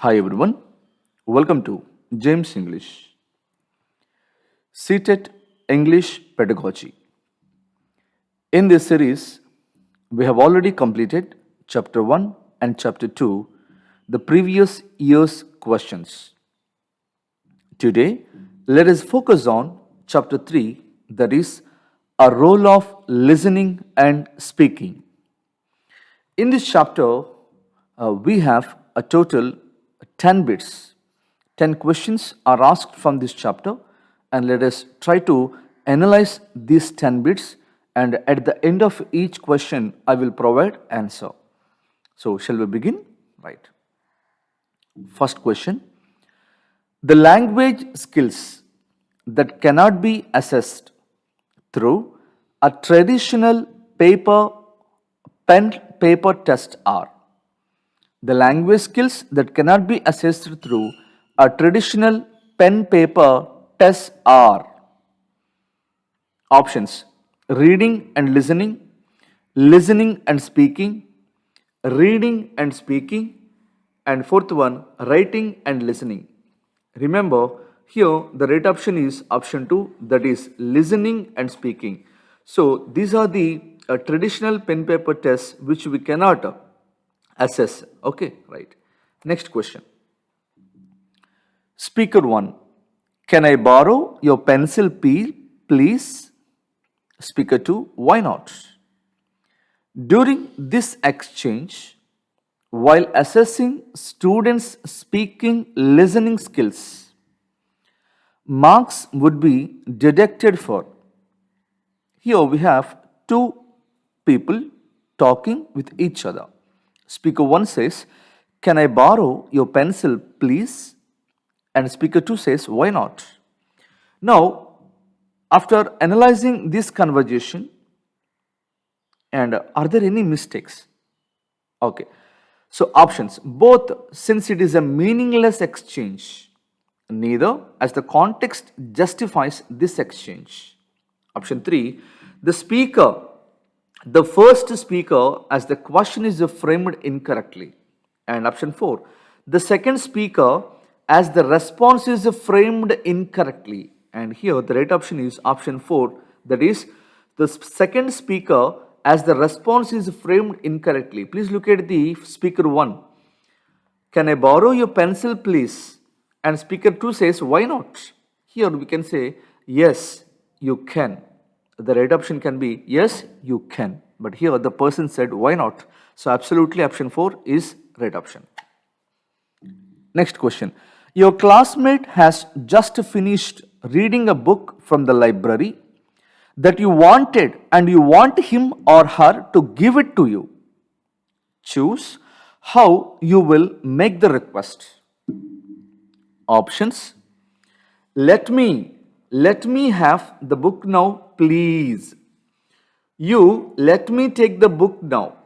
Hi everyone, welcome to James English, Seated English Pedagogy. In this series, we have already completed Chapter 1 and Chapter 2, the previous year's questions. Today, let us focus on Chapter 3, that is, a role of listening and speaking. In this chapter, we have a total 10 bits. 10 questions are asked from this chapter, and let us try to analyze these 10 bits. And at the end of each question, I will provide answer. So, shall we begin? Right. First question: the language skills that cannot be assessed through a traditional pen paper test are. The language skills that cannot be assessed through a traditional pen paper test are options: reading and listening and speaking, reading and speaking, and fourth one, writing and listening. Remember, here the right option is option 2, that is listening and speaking. So these are the traditional pen paper tests which we cannot assess. Okay, right. Next question. Speaker 1, can I borrow your pencil, please? Speaker 2, why not? During this exchange, while assessing students' speaking listening skills, marks would be deducted for. Here we have two people talking with each other. Speaker 1 says, can I borrow your pencil, please? And speaker 2 says, why not? Now, after analyzing this conversation, and are there any mistakes? Okay. So options, both, since it is a meaningless exchange, neither, as the context justifies this exchange. Option 3, the first speaker, as the question is framed incorrectly. And option 4, the second speaker, as the response is framed incorrectly. And here the right option is option 4, that is the second speaker as the response is framed incorrectly. Please look at the speaker 1. Can I borrow your pencil, please? And speaker 2 says, why not? Here we can say, yes, you can. The right option can be, yes, you can. But here the person said, why not? So absolutely option 4 is right option. Next question. Your classmate has just finished reading a book from the library that you wanted and you want him or her to give it to you. Choose how you will make the request. Options: let me have the book now, please. You, let me take the book now.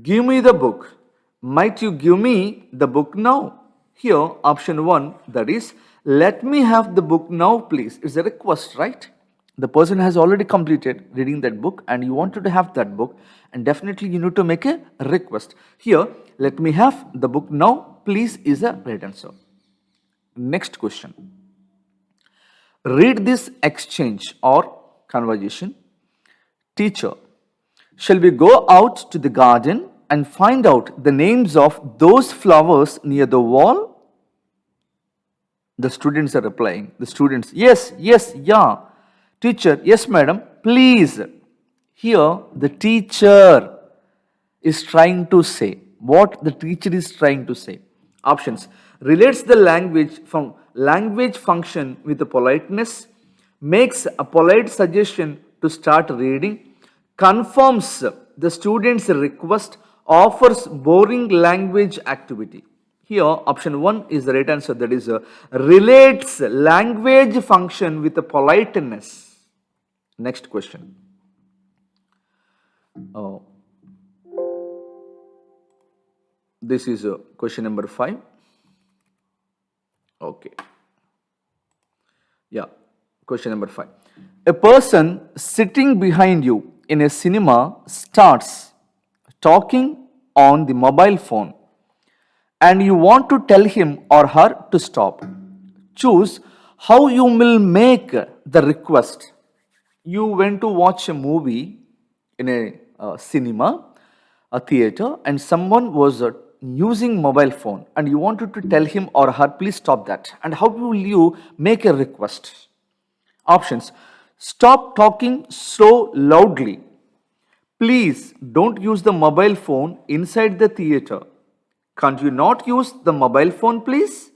Give me the book. Might you give me the book now? Here, option 1, that is, let me have the book now, please. It's a request, right? The person has already completed reading that book and you wanted to have that book, and definitely you need to make a request. Here, let me have the book now, please is a right answer. Next question. Read this exchange or conversation. Teacher, shall we go out to the garden and find out the names of those flowers near the wall? The students are replying. The students, yes, yeah. Teacher, yes, madam, please. Here, the teacher is trying to say. What the teacher is trying to say. Options: relates the language function with the politeness, makes a polite suggestion to start reading, confirms the student's request, offers boring language activity. Here, option 1 is the right answer, that is, relates language function with the politeness. Next question. This is question number 5. Okay. Yeah, question number 5. A person sitting behind you in a cinema starts talking on the mobile phone and you want to tell him or her to stop. Choose how you will make the request. You went to watch a movie in a cinema, a theater, and someone was using mobile phone, and you wanted to tell him or her, please stop that. And how will you make a request? Options: stop talking so loudly. Please don't use the mobile phone inside the theater. Can't you not use the mobile phone, please?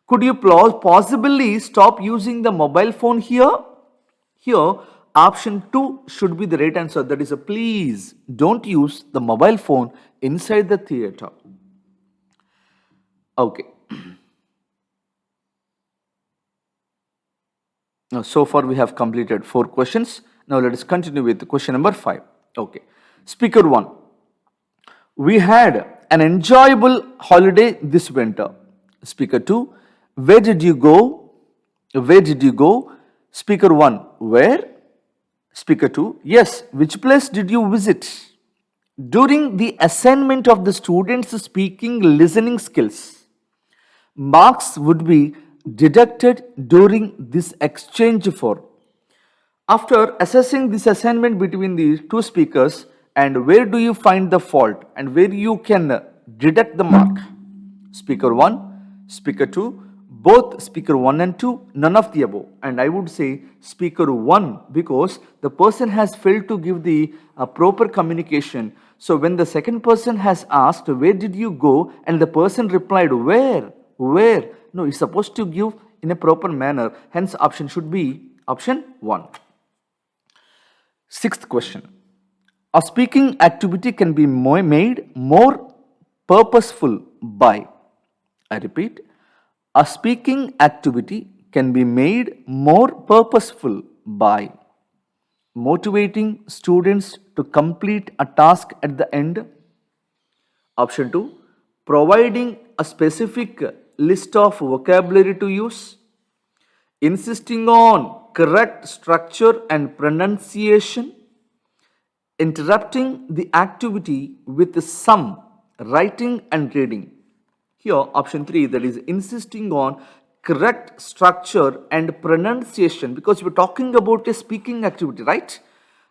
Could you possibly stop using the mobile phone here? Here, option 2 should be the right answer. That is a please don't use the mobile phone inside the theater. Okay. Now, so far we have completed 4 questions. Now let us continue with question number 5. Okay. Speaker 1. We had an enjoyable holiday this winter. Speaker 2. Where did you go? Where did you go? Speaker 1. Where? Speaker 2. Yes. Which place did you visit? During the assignment of the students' speaking listening skills, marks would be deducted during this exchange for. After assessing this assignment between the two speakers, and where do you find the fault and where you can deduct the mark? Speaker 1, Speaker 2, both Speaker 1 and 2, none of the above. And I would say Speaker 1 because the person has failed to give the proper communication. So when the second person has asked, where did you go? And the person replied, where? Where? No, it's supposed to give in a proper manner. Hence, option should be option 1. Sixth question. A speaking activity can be made more purposeful by. I repeat, a speaking activity can be made more purposeful by motivating students to complete a task at the end. Option 2, providing a specific list of vocabulary to use, insisting on correct structure and pronunciation, interrupting the activity with some writing and reading. Here, option 3, that is insisting on correct structure and pronunciation, because we're talking about a speaking activity, right?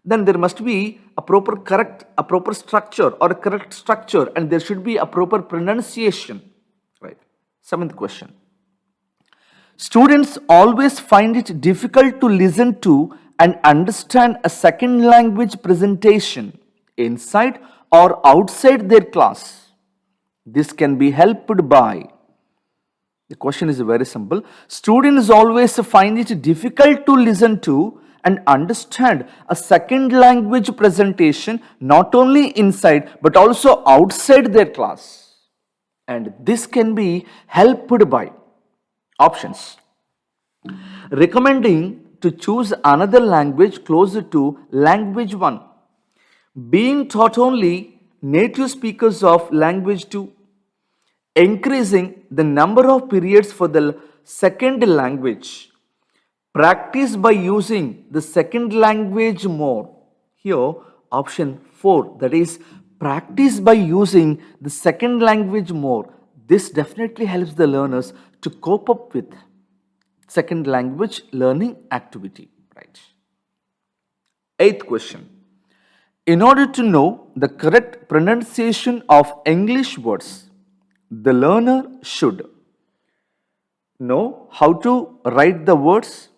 Then there must be a proper structure or a correct structure, and there should be a proper pronunciation, right? Seventh question. Students always find it difficult to listen to and understand a second language presentation inside or outside their class. This can be helped by. The question is very simple. Students always find it difficult to listen to and understand a second language presentation not only inside but also outside their class. And this can be helped by options. Recommending to choose another language closer to language 1. Being taught only native speakers of language 2. Increasing the number of periods for the second language. Practice by using the second language more. Here, option 4, that is practice by using the second language more. This definitely helps the learners to cope up with second language learning activity, right? Eighth question. In order to know the correct pronunciation of English words, the learner should know how to write the words,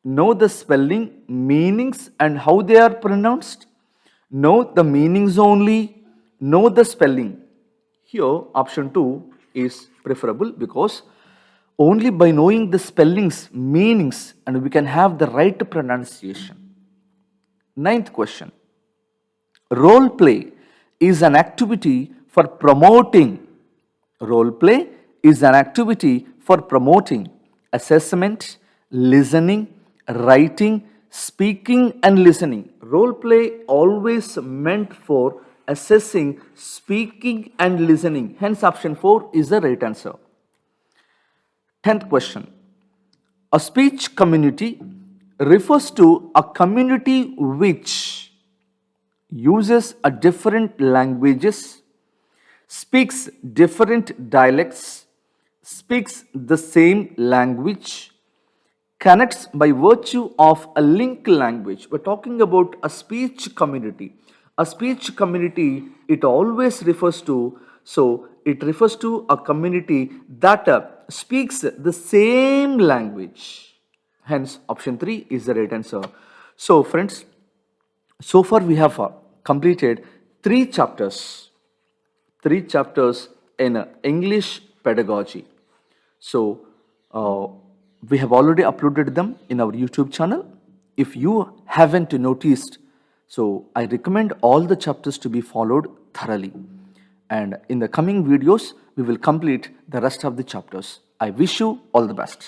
know the spelling, meanings and how they are pronounced, know the meanings only, know the spelling. Here, option 2 is preferable because only by knowing the spellings, meanings, and we can have the right pronunciation. Ninth question. Role play is an activity for promoting. Role play is an activity for promoting assessment, listening, writing, speaking, and listening. Role play always meant for assessing, speaking, and listening. Hence, option 4 is the right answer. 10th question. A speech community refers to a community which uses a different languages, speaks different dialects, speaks the same language, connects by virtue of a link language. We're talking about a speech community. A speech community, it always refers to, so it refers to a community that speaks the same language. Hence, option 3 is the right answer. So, friends, so far we have completed three chapters in English pedagogy. So, uh, we have already uploaded them in our YouTube channel. If you haven't noticed, so I recommend all the chapters to be followed thoroughly. And in the coming videos, we will complete the rest of the chapters. I wish you all the best.